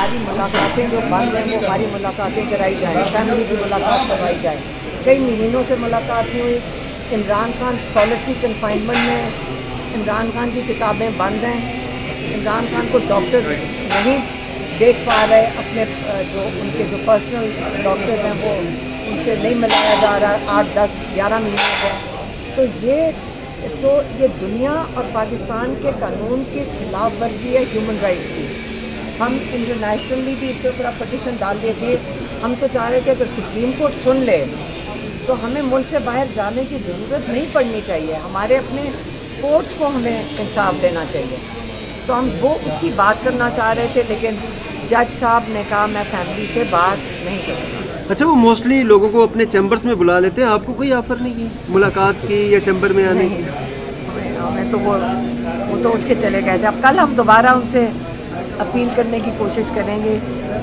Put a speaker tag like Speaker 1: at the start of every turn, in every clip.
Speaker 1: हमारी मुलाकातें जो बंद हैं वो हमारी मुलाकातें कराई जाएँ, फैमिली की मुलाकात करवाई जाए। कई महीनों से मुलाकात नहीं हुई। इमरान खान सॉलिटरी कन्फाइनमेंट में, इमरान खान की किताबें बंद हैं, इमरान खान को डॉक्टर नहीं देख पा रहे, अपने जो उनके जो पर्सनल डॉक्टर हैं वो उनसे नहीं मिलाया जा रहा 8, 10, 11 महीने से। तो ये दुनिया और पाकिस्तान के कानून की खिलाफ वर्जी है ह्यूमन राइट्स की। हम इंटरनेशनली भी इसके ऊपर पटिशन डाल दिए थे। हम तो चाह रहे थे अगर सुप्रीम कोर्ट सुन ले तो हमें मुल्क से बाहर जाने की ज़रूरत नहीं पड़नी चाहिए, हमारे अपने कोर्ट्स को हमें इंसाफ देना चाहिए। तो हम वो उसकी बात करना चाह रहे थे, लेकिन जज साहब ने कहा मैं फैमिली से बात नहीं करूँगा।
Speaker 2: अच्छा, वो मोस्टली लोगों को अपने चैम्बर्स में बुला लेते हैं, आपको कोई ऑफ़र नहीं की मुलाकात की या चैम्बर में आने की?
Speaker 1: हमें तो वो तो उठ के चले गए थे। अब कल हम दोबारा उनसे अपील करने की कोशिश करेंगे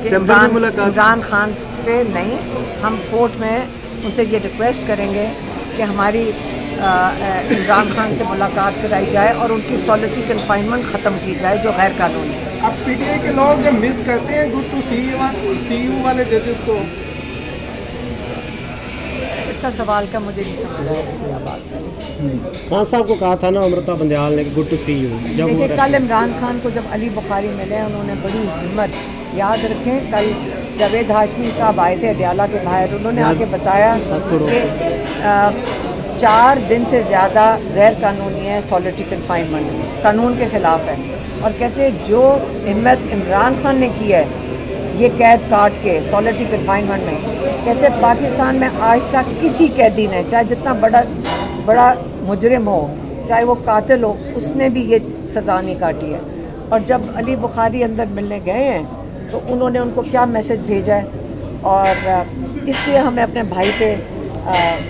Speaker 1: कि इमरान खान से नहीं, हम कोर्ट में उनसे ये रिक्वेस्ट करेंगे कि हमारी इमरान खान से मुलाकात कराई जाए और उनकी सॉलिटरी कन्फाइनमेंट ख़त्म की जाए जो गैर कानूनी है।
Speaker 3: अब पीटीआई के लोग जब मिस करते हैं गुड टू सी यू वाले जजेस को,
Speaker 1: इसका सवाल का मुझे नहीं समझ आया क्या बात है।
Speaker 4: खान साहब को कहा था ना अमृता बंदयाल ने गुड टू सी यू।
Speaker 1: देखिए, कल इमरान खान को जब अली बुखारी मिले उन्होंने बड़ी हिम्मत, याद रखें कल जावेद हाशमी साहब आए थे अडयाला के बाहर, उन्होंने आके बताया कि 4 दिन से ज़्यादा गैर कानूनी है सॉलिटरी कन्फाइनमेंट, कानून के ख़िलाफ़ है। और कहते जो हिम्मत इमरान खान ने की है ये कैद काट के सॉलिटरी कन्फाइनमेंट में, कहते पाकिस्तान में आज तक किसी कैदी ने, चाहे जितना बड़ा मुजरिम हो, चाहे वो कातिल हो, उसने भी ये सज़ा नहीं काटी है। और जब अली बुखारी अंदर मिलने गए हैं तो उन्होंने उनको क्या मैसेज भेजा है, और इसलिए हमें अपने भाई पे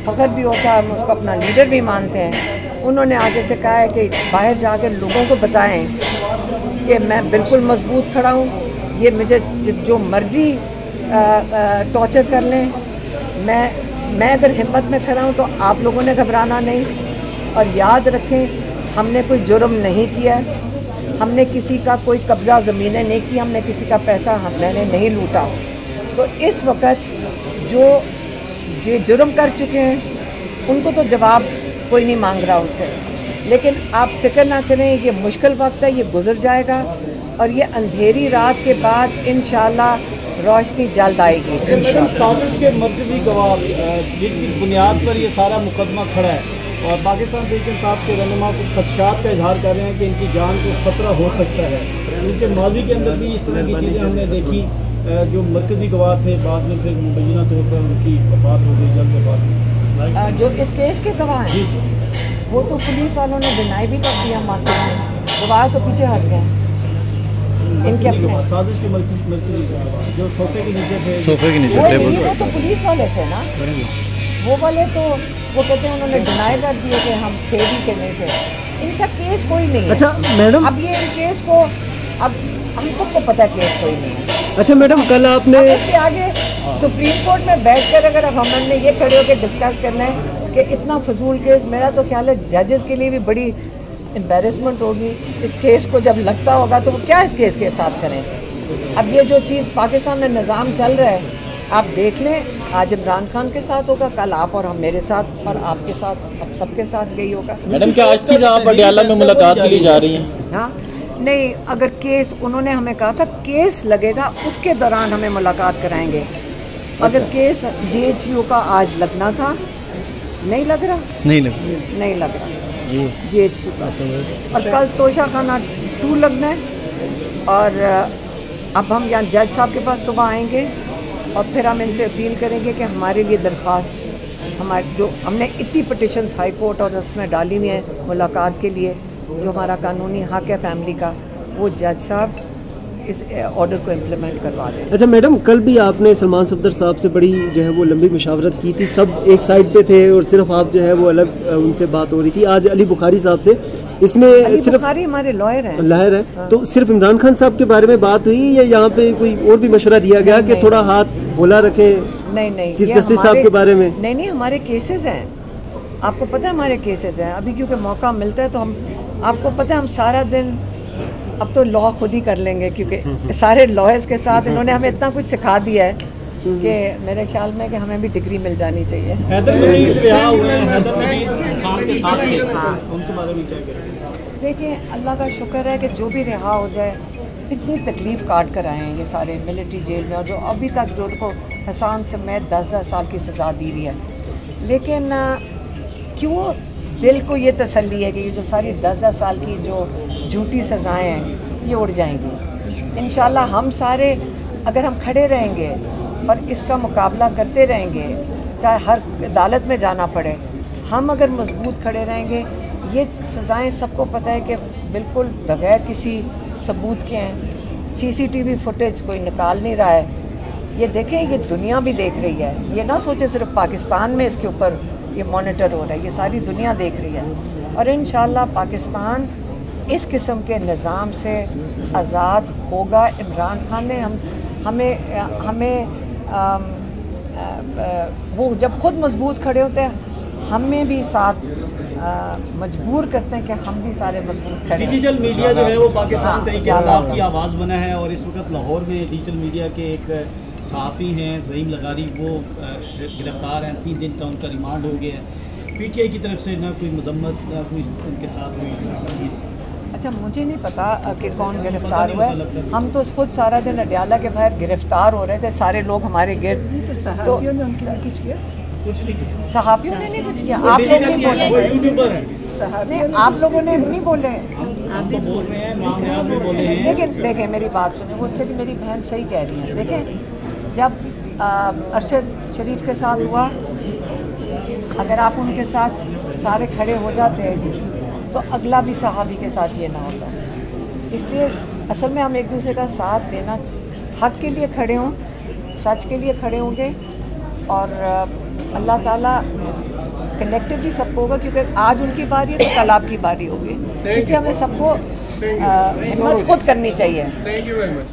Speaker 1: फ़ख्र भी होता है, हम उसको अपना लीडर भी मानते हैं। उन्होंने आगे से कहा है कि बाहर जाकर लोगों को बताएं कि मैं बिल्कुल मजबूत खड़ा हूँ, ये मुझे जो मर्ज़ी टॉर्चर कर लें, मैं अगर हिम्मत में खड़ा हूँ तो आप लोगों ने घबराना नहीं। और याद रखें, हमने कोई जुर्म नहीं किया, हमने किसी का कोई कब्ज़ा ज़मीनें नहीं की, हमने किसी का पैसा हमने नहीं लूटा। तो इस वक्त जो जुर्म कर चुके हैं उनको तो जवाब कोई नहीं मांग रहा उनसे, लेकिन आप फिक्र ना करें, ये मुश्किल वक्त है, ये गुजर जाएगा और ये अंधेरी रात के बाद इंशाअल्लाह रोशनी जल्द आएगी।
Speaker 3: साजिश के मरकज़ी गवाह जिनकी बुनियाद पर ये सारा मुकदमा खड़ा है और पाकिस्तान तहरीक साहब के रहनुमा कुछ खदशात का इजहार कर रहे हैं कि इनकी जान को खतरा हो सकता है। उनके माजी के अंदर भी इस तरह की चीज़ें हमने देखी, जो मरकज़ी गवाह थे बाद में फिर मुबैना तौर पर उनकी वफ़ात हो गई, जल्द वफ़ात।
Speaker 1: जो इस केस के गवाह हैं वो तो पुलिस वालों ने डिनाई भी कर दिया, मानते हैं, गवाह तो पीछे हट गए इनके अपने।
Speaker 3: साजिश के मरकज़ी गवाह जो सोफे के नीचे थे,
Speaker 1: वो तो पुलिस वाले थे ना, वो वाले तो वो कहते हैं उन्होंने डिनाई कर दिए कि हम थे भी कि नहीं थे। इनका केस कोई नहीं है।
Speaker 2: अच्छा मैडम,
Speaker 1: अब ये केस को अब हम सबको पता है केस कोई नहीं है।
Speaker 2: अच्छा मैडम, कल आपने
Speaker 1: इसके आगे सुप्रीम कोर्ट में बैठकर अगर अब हमने ये खड़े होकर डिस्कस करना है कि इतना फजूल केस, मेरा तो ख्याल है जजेस के लिए भी बड़ी एम्बेरसमेंट होगी। इस केस को जब लगता होगा तो वो क्या इस केस के साथ करें। अब ये जो चीज़ पाकिस्तान में निज़ाम चल रहा है, आप देख लें, आज इमरान खान के साथ होगा, कल आप और हम मेरे साथ और आपके साथ, अब सबके साथ यही होगा।
Speaker 5: मैडम क्या आज फिर आप अडयाला में मुलाकात के लिए जा रही हैं?
Speaker 1: हाँ नहीं, अगर केस, उन्होंने हमें कहा था केस लगेगा उसके दौरान हमें मुलाकात कराएंगे। अगर केस GHQ का आज लगना था, नहीं लग रहा, नहीं लग रहा GHQ का, और कल तोशा खाना 2 लगना है। और अब हम यहाँ जज साहब के पास सुबह आएंगे और फिर हम इनसे अपील करेंगे कि हमारे लिए दरख्वास्त, हमारे जो हमने इतनी पटिशन्स हाई कोर्ट और उसमें डाली हुई हैं मुलाकात के लिए, जो हमारा कानूनी हक है फैमिली का, वो जज साहब इस ऑर्डर को इम्प्लीमेंट करवा दें।
Speaker 2: अच्छा मैडम, कल भी आपने सलमान सफदर साहब से बड़ी जो है वो लंबी मुशावरत की थी, सब एक साइड पे थे और सिर्फ आप जो है वो अलग, उनसे बात हो रही थी। आज अली बुखारी साहब से, इसमें सिर्फ
Speaker 1: बुखारी हमारे लॉयर हैं,
Speaker 2: हाँ। तो सिर्फ इमरान खान साहब के बारे में बात हुई या यहाँ पे कोई और भी मशवरा दिया गया कि थोड़ा हाथ बोला रखें?
Speaker 1: नहीं,
Speaker 2: चीफ जस्टिस साहब के बारे में?
Speaker 1: नहीं, हमारे केसेस हैं, आपको पता है हमारे केसेस हैं। अभी क्योंकि मौका मिलता है तो हम, आपको पता है हम सारा दिन अब तो लॉ खुद ही कर लेंगे, क्योंकि सारे लॉयर्स के साथ इन्होंने हमें इतना कुछ सिखा दिया है कि मेरे ख्याल में कि हमें भी डिग्री मिल जानी चाहिए।
Speaker 3: हैदर मजीद रिहा हुए हैं, हैदर मजीद इंसान के साथ थे, उनके बारे में क्या कहेंगे?
Speaker 1: देखिए, अल्लाह का शुक्र है कि जो भी रिहा हो जाए, इतनी तकलीफ़ काट कर आए हैं ये सारे मिलिट्री जेल में, और जो अभी तक जो उनको हसान समेत 10-10 साल की सज़ा दी हुई है, लेकिन क्यों दिल को ये तसल्ली है कि ये जो सारी 10-10 साल की जो झूठी सज़ाएँ हैं ये उड़ जाएंगी इंशाल्लाह। हम सारे अगर हम खड़े रहेंगे और इसका मुकाबला करते रहेंगे, चाहे हर अदालत में जाना पड़े, हम अगर मजबूत खड़े रहेंगे, ये सज़ाएं सबको पता है कि बिल्कुल बग़ैर किसी सबूत के हैं। CCTV फुटेज कोई निकाल नहीं रहा है, ये देखें, ये दुनिया भी देख रही है। ये ना सोचे सिर्फ पाकिस्तान में इसके ऊपर ये मॉनिटर हो रहा है, ये सारी दुनिया देख रही है। और इंशाल्लाह पाकिस्तान इस किस्म के निज़ाम से आज़ाद होगा। इमरान खान ने हमें वो जब खुद मजबूत खड़े होते हैं, हमें भी साथ मजबूर करते हैं कि हम भी सारे मजबूत खड़े।
Speaker 3: डिजिटल मीडिया जो है वो पाकिस्तान तहरीक इंसाफ की आवाज़ बना है, और इस वक्त लाहौर में डिजिटल मीडिया के एक सहाफ़ी हैं ज़हीम लगारी, वो गिरफ़्तार हैं। 3 दिन का उनका रिमांड हो गया है। PTI की तरफ से ना कोई मजम्मत, ना कोई उनके साथ कोई चीज़।
Speaker 1: अच्छा, मुझे नहीं पता कि कौन गिरफ्तार हुआ है। हम तो खुद सारा दिन अडयाला के बाहर गिरफ्तार हो रहे थे, सारे लोग हमारे गिर्द। तो सहाफ़ियों ने कुछ किया?
Speaker 3: कुछ नहीं किया,
Speaker 1: सहाफ़ियों ने नहीं कुछ किया। आप लोग नहीं बोले,
Speaker 3: यूट्यूबर हैं,
Speaker 1: आप लोगों ने नहीं बोले,
Speaker 3: आप तो बोल रहे हैं, नाम भी बोले हैं।
Speaker 1: लेकिन देखें, मेरी बात सुने, मुझसे भी मेरी बहन सही कह रही है। देखें, जब अरशद शरीफ के साथ हुआ, अगर आप उनके साथ सारे खड़े हो जाते तो अगला भी सहाबी के साथ ये ना होता। इसलिए असल में हम एक दूसरे का साथ देना, हक़ के लिए खड़े हों, सच के लिए खड़े होंगे, और अल्लाह ताला कलेक्टिवली सबको होगा, क्योंकि आज उनकी बारी है तो कल आपकी बारी होगी। इसलिए हमें सबको हिम्मत खुद करनी चाहिए।
Speaker 6: Thank you very much.